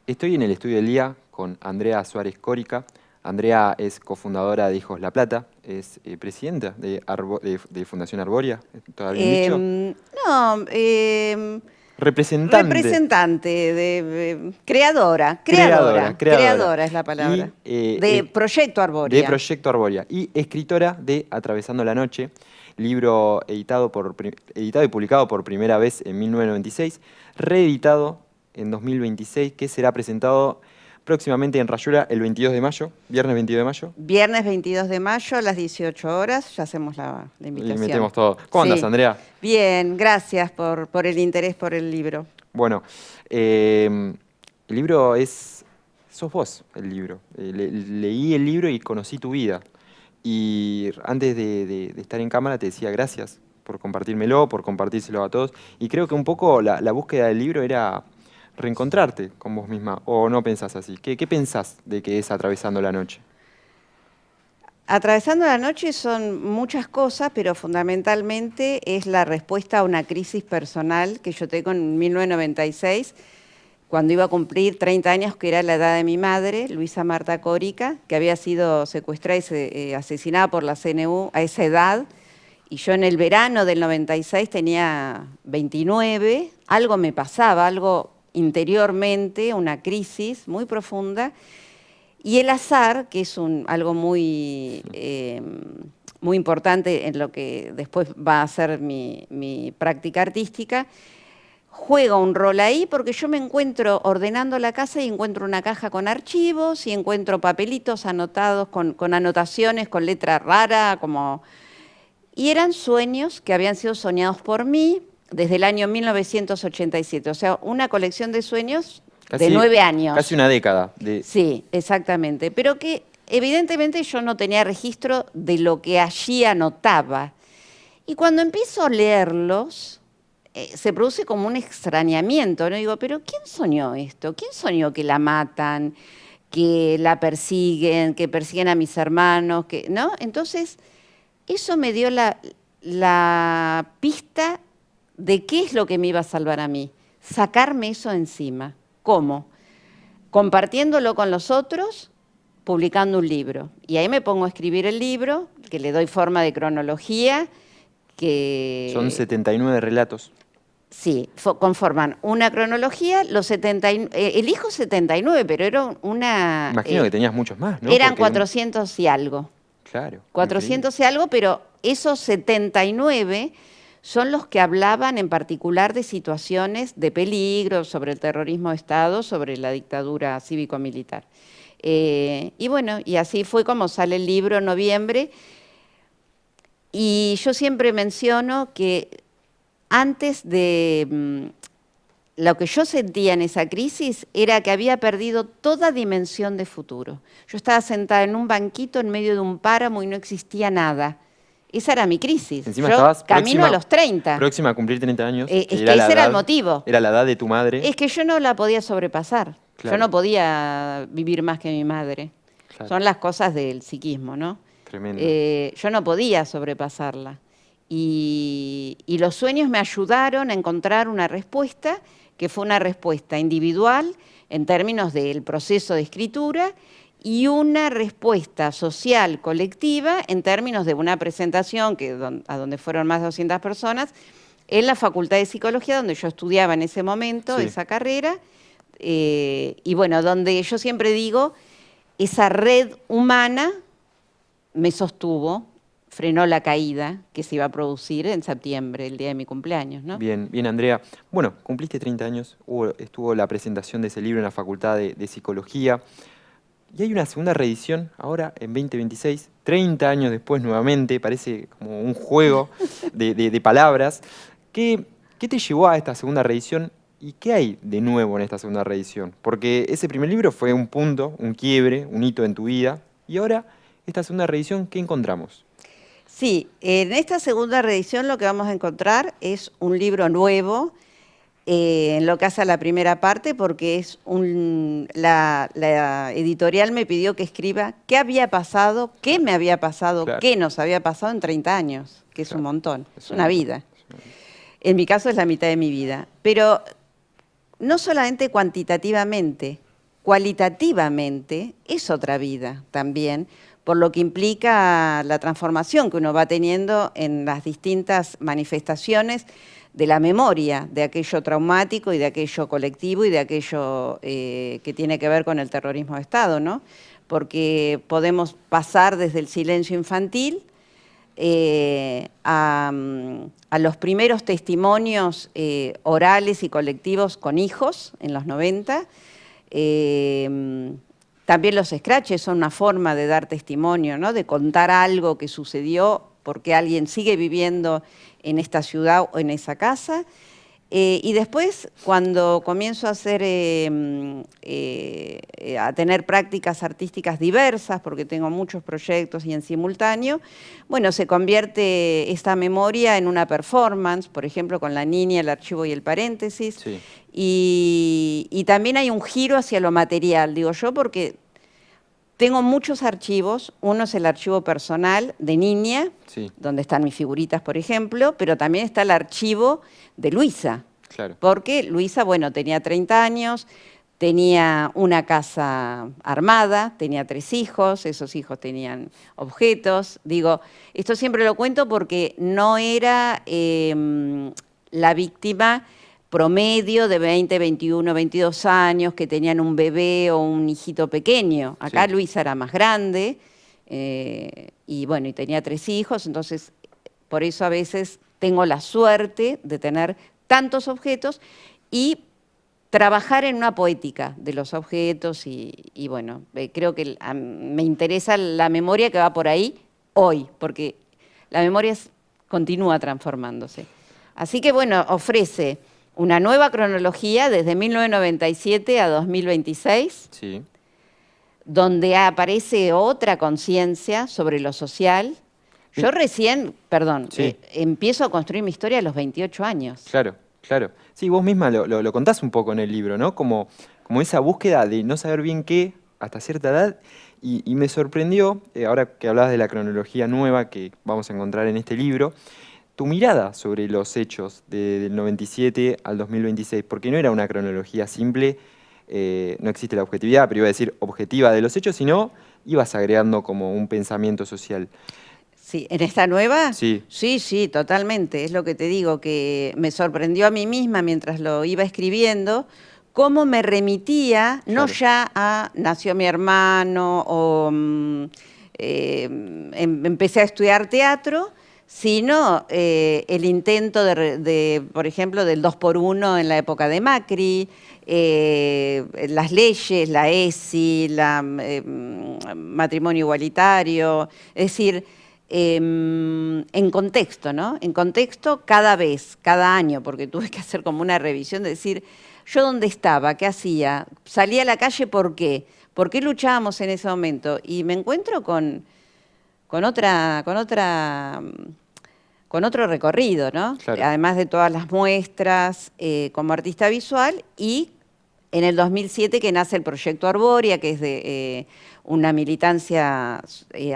Estoy en el estudio del día con Andrea Suárez Córica. Andrea es cofundadora de Hijos La Plata, es presidenta de Fundación Arboria, ¿todo bien dicho? No, Representante, representante, creadora, creadora, creadora, creadora creadora es la palabra, y de Proyecto de Arboria. Proyecto Arboria y escritora de Atravesando la Noche, libro editado y publicado por primera vez en 1996, reeditado en 2026, que será presentado próximamente en Rayuela el 22 de mayo, viernes 22 de mayo. Viernes 22 de mayo a las 18 horas, ya hacemos la Y invitación. metemos todo. ¿Cómo andas, Sí, Andrea? bien, gracias por el interés por el libro. Bueno, el libro es... Sos vos el libro. Leí el libro y conocí tu vida. Y antes de estar en cámara te decía gracias por compartírmelo, por compartírselo a todos. Y creo que un poco la búsqueda del libro era reencontrarte con vos misma. ¿O no pensás así? ¿Qué pensás de que es Atravesando la Noche? Atravesando la noche son muchas cosas, pero fundamentalmente es la respuesta a una crisis personal que yo tengo en 1996, cuando iba a cumplir 30 años, que era la edad de mi madre, Luisa Marta Córica, que había sido secuestrada y asesinada por la CNU a esa edad. Y yo en el verano del 96 tenía 29, algo me pasaba, algo interiormente, una crisis muy profunda. Y el azar, que es algo muy importante en lo que después va a ser mi práctica artística, juega un rol ahí porque yo me encuentro ordenando la casa y encuentro una caja con archivos y encuentro papelitos anotados con anotaciones, con letra rara, y eran sueños que habían sido soñados por mí desde el año 1987, o sea, una colección de sueños de 9 Casi años. una década de... Sí, exactamente, pero que evidentemente yo no tenía registro de lo que allí anotaba. Y cuando empiezo a leerlos, se produce como un extrañamiento, ¿no? Digo, pero ¿quién soñó esto? ¿Quién soñó que la matan, que la persiguen, que persiguen a mis hermanos, ¿no? Entonces, eso me dio la pista de qué es lo que me iba a salvar a mí. Sacarme eso encima. ¿Cómo? Compartiéndolo con los otros, publicando un libro. Y ahí me pongo a escribir el libro, que le doy forma de cronología, Son que 79 relatos. sí, conforman una cronología, elijo 79, pero era Imagino que tenías muchos más, ¿no? eran Porque, 400 y algo. claro, increíble. 400 y algo, pero esos 79 son los que hablaban en particular de situaciones de peligro, sobre el terrorismo de Estado, sobre la dictadura cívico-militar. Y bueno, y así fue como sale el libro en noviembre. Y yo siempre menciono que antes de lo que yo sentía en esa crisis era que había perdido toda dimensión de futuro. Yo estaba sentada en un banquito en medio de un páramo y no existía nada. Esa era mi crisis. Encima Yo estabas camino a los 30. próxima a cumplir 30 años, que Es era que la ese era el edad, motivo. era la edad de tu madre. Es que yo no la podía sobrepasar. Yo Claro, no podía vivir más que mi madre. claro, Son las cosas del psiquismo, ¿no? tremendo. Yo no podía sobrepasarla. Y los sueños me ayudaron a encontrar una respuesta que fue una respuesta individual en términos del proceso de escritura y una respuesta social colectiva en términos de una presentación a donde fueron más de 200 personas en la Facultad de Psicología, donde yo estudiaba en ese momento, Sí. esa carrera, y bueno, donde yo siempre digo, esa red humana me sostuvo, frenó la caída que se iba a producir en septiembre, el día de mi cumpleaños, ¿no? Bien, bien, Andrea. Bueno, cumpliste 30 años, estuvo la presentación de ese libro en la Facultad de Psicología. Y hay una segunda reedición ahora en 2026, 30 años después nuevamente, parece como un juego de palabras. ¿Qué te llevó a esta segunda reedición y qué hay de nuevo en esta segunda reedición? Porque ese primer libro fue un punto, un quiebre, un hito en tu vida. Y ahora, esta segunda reedición, ¿qué encontramos? Sí, en esta segunda reedición lo que vamos a encontrar es un libro nuevo, en lo que hace a la primera parte, porque la editorial me pidió que escriba qué había pasado, qué me había pasado, Claro, qué nos había pasado en 30 años, que es un claro, montón, es un una montón, vida. es una vida. En mi caso es la mitad de mi vida, pero no solamente cuantitativamente, cualitativamente es otra vida también, por lo que implica la transformación que uno va teniendo en las distintas manifestaciones de la memoria, de aquello traumático y de aquello colectivo y de aquello que tiene que ver con el terrorismo de Estado, ¿no? Porque podemos pasar desde el silencio infantil a los primeros testimonios orales y colectivos con hijos en los 90. También los scratches son una forma de dar testimonio, ¿no? De contar algo que sucedió porque alguien sigue viviendo en esta ciudad o en esa casa. Y después, cuando comienzo a hacer, a tener prácticas artísticas diversas, porque tengo muchos proyectos y en simultáneo, bueno, se convierte esta memoria en una performance, por ejemplo, con La Niña, el archivo y el paréntesis. Sí. Y también hay un giro hacia lo material, digo yo, porque tengo muchos archivos. Uno es el archivo personal de niña, Sí. donde están mis figuritas, por ejemplo, pero también está el archivo de Luisa. Claro. Porque Luisa, bueno, tenía 30 años, tenía una casa armada, tenía 3 hijos, esos hijos tenían objetos. Digo, esto siempre lo cuento porque no era la víctima promedio de 20, 21, 22 años que tenían un bebé o un hijito pequeño. Acá Sí. Luisa era más grande y bueno, y tenía 3 hijos, entonces por eso a veces tengo la suerte de tener tantos objetos y trabajar en una poética de los objetos y bueno, creo que me interesa la memoria que va por ahí hoy, porque la memoria continúa transformándose. Así que bueno, ofrece una nueva cronología desde 1997 a 2026, Sí. donde aparece otra conciencia sobre lo social. Yo Mi- recién, perdón, Sí. empiezo a construir mi historia a los 28 años. Claro, claro. Sí, vos misma lo contás un poco en el libro, ¿no? Como esa búsqueda de no saber bien qué hasta cierta edad. Y me sorprendió, ahora que hablabas de la cronología nueva que vamos a encontrar en este libro, tu mirada sobre los hechos del 97 al 2026, porque no era una cronología simple, no existe la objetividad, pero iba a decir objetiva de los hechos, sino ibas agregando como un pensamiento social. Sí, ¿en esta nueva? Sí, Sí, sí, totalmente. Es lo que te digo, que me sorprendió a mí misma mientras lo iba escribiendo, cómo me remitía, no claro, ya a nació mi hermano o empecé a estudiar teatro, sino el intento por ejemplo, del 2x1 en la época de Macri, las leyes, la ESI, matrimonio igualitario, es decir, en contexto, ¿no? En contexto cada vez, cada año, porque tuve que hacer como una revisión de decir, yo dónde estaba, qué hacía, salía a la calle, ¿por qué? ¿Por qué luchábamos en ese momento? Y me encuentro con otro recorrido, ¿no? claro. Además de todas las muestras como artista visual y en el 2007 que nace el Proyecto Arbórea, que es de una militancia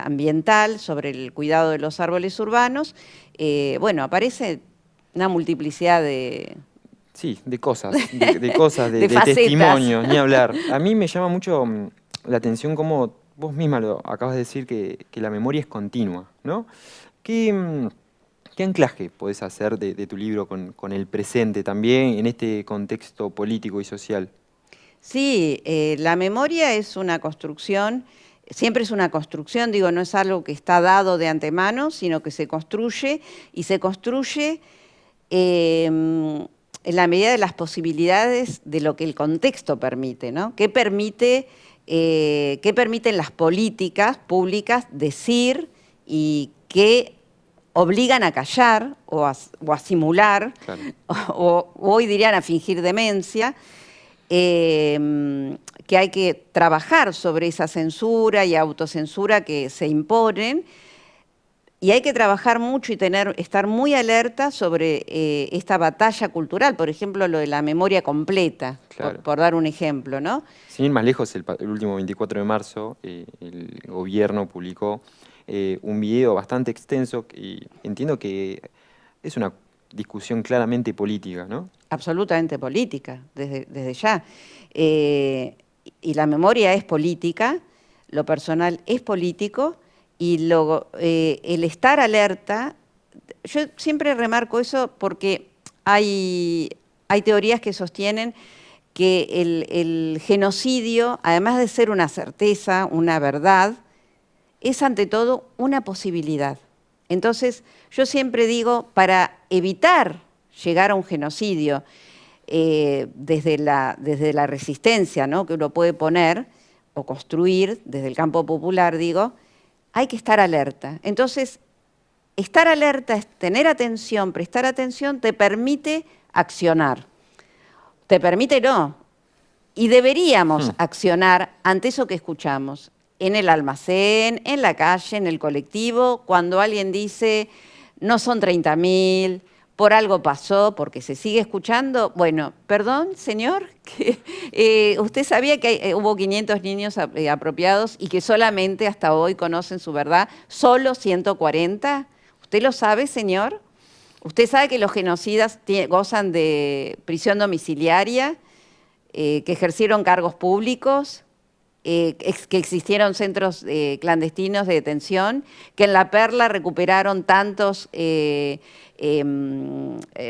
ambiental sobre el cuidado de los árboles urbanos. Bueno, aparece una multiplicidad de Sí, de cosas, de cosas, de de facetas. testimonios, ni hablar. A mí me llama mucho la atención cómo vos misma lo acabas de decir que la memoria es continua, ¿no? ¿Qué anclaje podés hacer de tu libro con el presente también en este contexto político y social? Sí, la memoria es una construcción, siempre es una construcción, digo, no es algo que está dado de antemano, sino que se construye y se construye en la medida de las posibilidades de lo que el contexto permite, ¿no? ¿Qué permiten las políticas públicas decir y qué obligan a callar o a simular, Claro. o hoy dirían a fingir demencia? Que hay que trabajar sobre esa censura y autocensura que se imponen, y hay que trabajar mucho y estar muy alerta sobre esta batalla cultural, por ejemplo, lo de la memoria completa, Claro. por dar un ejemplo, ¿no? Sin ir más lejos, el último 24 de marzo, el gobierno publicó un video bastante extenso y entiendo que es una discusión claramente política, ¿no? Absolutamente política, desde ya. Eh, y la memoria es política, lo personal es político, y el estar alerta, yo siempre remarco eso porque hay teorías que sostienen que el genocidio, además de ser una certeza, una verdad, es ante todo una posibilidad. Entonces, yo siempre digo, para evitar llegar a un genocidio, desde la resistencia, ¿no?, que uno puede poner o construir desde el campo popular, digo, hay que estar alerta. Entonces, estar alerta es tener atención, prestar atención, te permite accionar. Te permite no. Y deberíamos accionar ante eso que escuchamos. En el almacén, en la calle, en el colectivo, cuando alguien dice, no son 30.000, por algo pasó, porque se sigue escuchando. Bueno, perdón, señor, que usted sabía que hubo 500 niños apropiados y que solamente hasta hoy conocen su verdad, solo 140. ¿Usted lo sabe, señor? ¿Usted sabe que los genocidas gozan de prisión domiciliaria, que ejercieron cargos públicos, que existieron centros clandestinos de detención, que en La Perla recuperaron tantos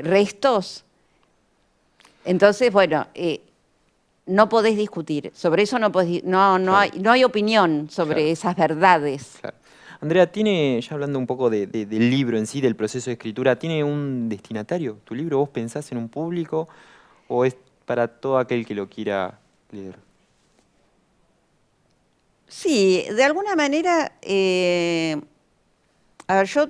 restos? Entonces, bueno, no podés discutir. Sobre eso no Claro. no hay opinión sobre Claro. esas verdades. Claro. Andrea, ya hablando un poco del libro en sí, del proceso de escritura, ¿tiene un destinatario tu libro? ¿Vos pensás en un público o es para todo aquel que lo quiera leer? Sí, de alguna manera, a ver, yo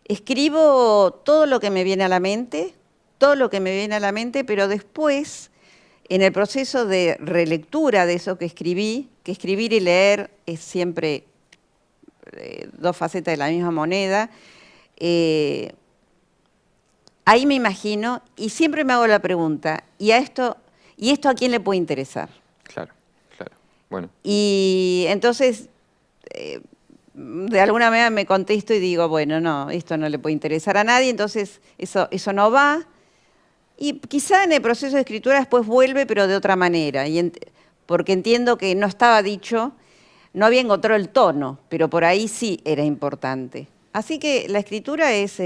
escribo todo lo que me viene a la mente, todo lo que me viene a la mente, pero después, en el proceso de relectura de eso que escribí, que escribir y leer es siempre dos facetas de la misma moneda, ahí me imagino y siempre me hago la pregunta, ¿y esto a quién le puede interesar? Claro, claro. Bueno, Y entonces, de alguna manera me contesto y digo, bueno, no, esto no le puede interesar a nadie, entonces eso no va. Y quizá en el proceso de escritura después vuelve, pero de otra manera, porque entiendo que no estaba dicho, no había encontrado el tono, pero por ahí sí era importante. Así que la escritura es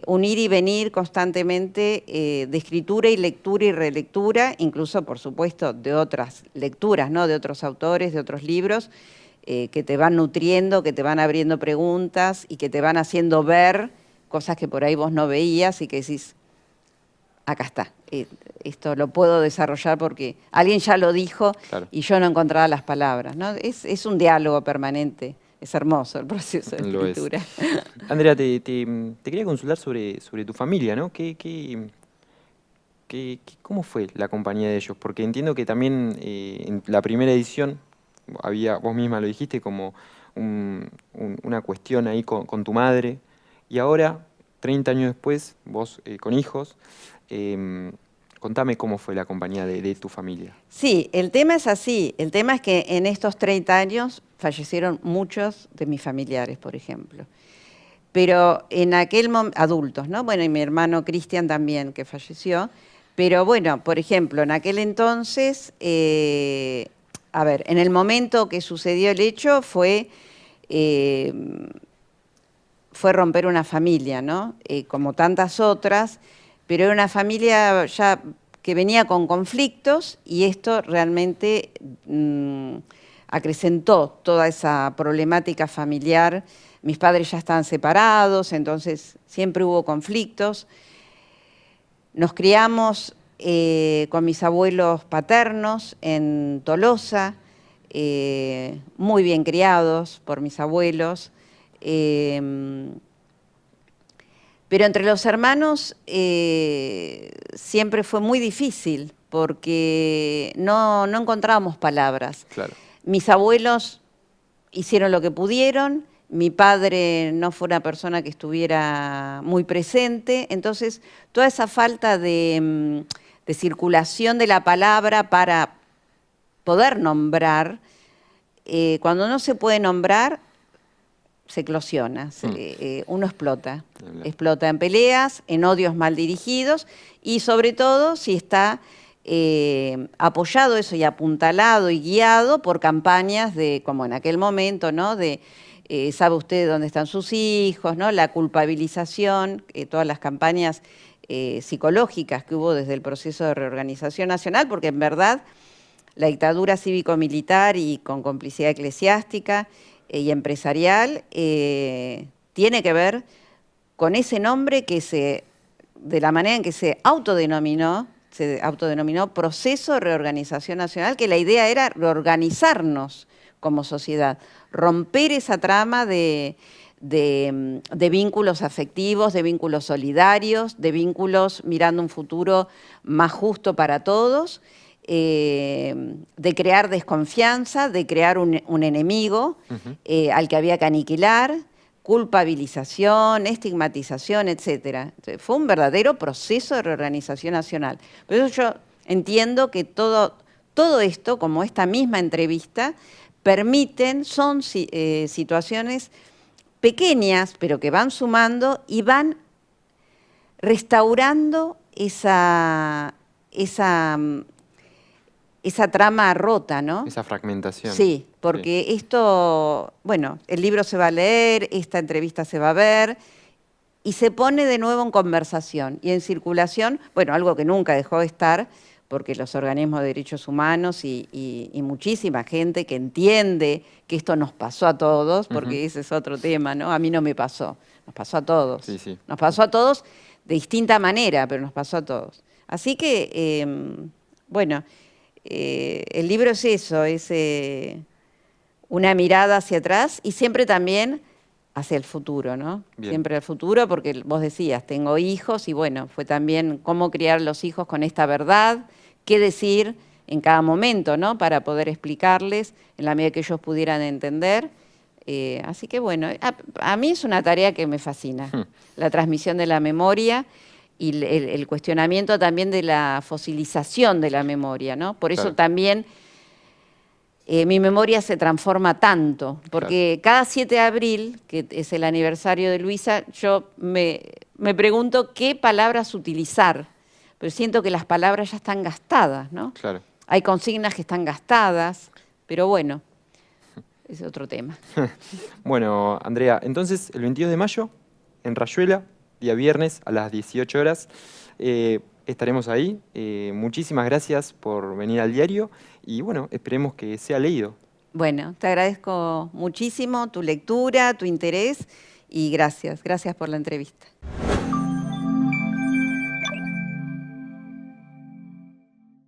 un ir y venir constantemente de escritura y lectura y relectura, incluso, por supuesto, de otras lecturas, ¿no?, de otros autores, de otros libros, que te van nutriendo, que te van abriendo preguntas y que te van haciendo ver cosas que por ahí vos no veías y que decís, acá está, esto lo puedo desarrollar porque alguien ya lo dijo, claro. y yo no encontraba las palabras, ¿no? Es un diálogo permanente, es hermoso el proceso de Lo es. escritura. Andrea, te quería consultar sobre tu familia, ¿no? ¿Cómo fue la compañía de ellos? Porque entiendo que también en la primera edición vos misma lo dijiste, como una cuestión ahí con tu madre, y ahora, 30 años después, vos con hijos, contame cómo fue la compañía de tu familia. Sí, el tema es así. El tema es que en estos 30 años fallecieron muchos de mis familiares, por ejemplo. Pero en aquel momento, adultos, ¿no? Bueno, y mi hermano Cristian también, que falleció. Pero bueno, por ejemplo, en aquel entonces, a ver, en el momento que sucedió el hecho fue romper una familia, ¿no? Como tantas otras, pero era una familia ya que venía con conflictos y esto realmente acrecentó toda esa problemática familiar. Mis padres ya estaban separados, entonces siempre hubo conflictos. Nos criamos con mis abuelos paternos en Tolosa, muy bien criados por mis abuelos. Pero entre los hermanos siempre fue muy difícil porque no encontrábamos palabras. Claro. Mis abuelos hicieron lo que pudieron, mi padre no fue una persona que estuviera muy presente, entonces toda esa falta de circulación de la palabra para poder nombrar, cuando no se puede nombrar, se eclosiona, uno explota en peleas, en odios mal dirigidos y sobre todo si está apoyado eso y apuntalado y guiado por campañas de, como en aquel momento, ¿no? De ¿sabe usted dónde están sus hijos?, ¿no? La culpabilización, todas las campañas psicológicas que hubo desde el proceso de reorganización nacional, porque en verdad la dictadura cívico-militar y con complicidad eclesiástica y empresarial tiene que ver con ese nombre que de la manera en que se autodenominó Proceso de Reorganización Nacional, que la idea era reorganizarnos como sociedad, romper esa trama de vínculos afectivos, de vínculos solidarios, de vínculos mirando un futuro más justo para todos, de crear desconfianza, de crear un enemigo al que había que aniquilar, culpabilización, estigmatización, etc. Fue un verdadero proceso de reorganización nacional. Por eso yo entiendo que todo esto, como esta misma entrevista, son situaciones pequeñas, pero que van sumando y van restaurando esa trama rota, ¿no? Esa fragmentación. Sí, porque esto, bueno, el libro se va a leer, esta entrevista se va a ver y se pone de nuevo en conversación y en circulación, bueno, algo que nunca dejó de estar, porque los organismos de derechos humanos y muchísima gente que entiende que esto nos pasó a todos, porque ese es otro tema, ¿no? A mí no me pasó, nos pasó a todos. Sí, sí. Nos pasó a todos de distinta manera, pero nos pasó a todos. Así que, bueno, el libro es eso, es una mirada hacia atrás y siempre también hacia el futuro, ¿no? Bien. Siempre al futuro, porque vos decías, tengo hijos y bueno, fue también cómo criar los hijos con esta verdad, qué decir en cada momento, ¿no? Para poder explicarles en la medida que ellos pudieran entender. Así que bueno, a mí es una tarea que me fascina, la transmisión de la memoria y el cuestionamiento también de la fosilización de la memoria, ¿no? Por eso también mi memoria se transforma tanto, porque cada 7 de abril, que es el aniversario de Luisa, yo me pregunto qué palabras utilizar, pero siento que las palabras ya están gastadas, ¿no? Claro. Hay consignas que están gastadas, pero bueno, es otro tema. Bueno, Andrea, entonces el 22 de mayo, en Rayuela, día viernes a las 18 horas, estaremos ahí. Muchísimas gracias por venir al diario y bueno, esperemos que sea leído. Bueno, te agradezco muchísimo tu lectura, tu interés y gracias por la entrevista.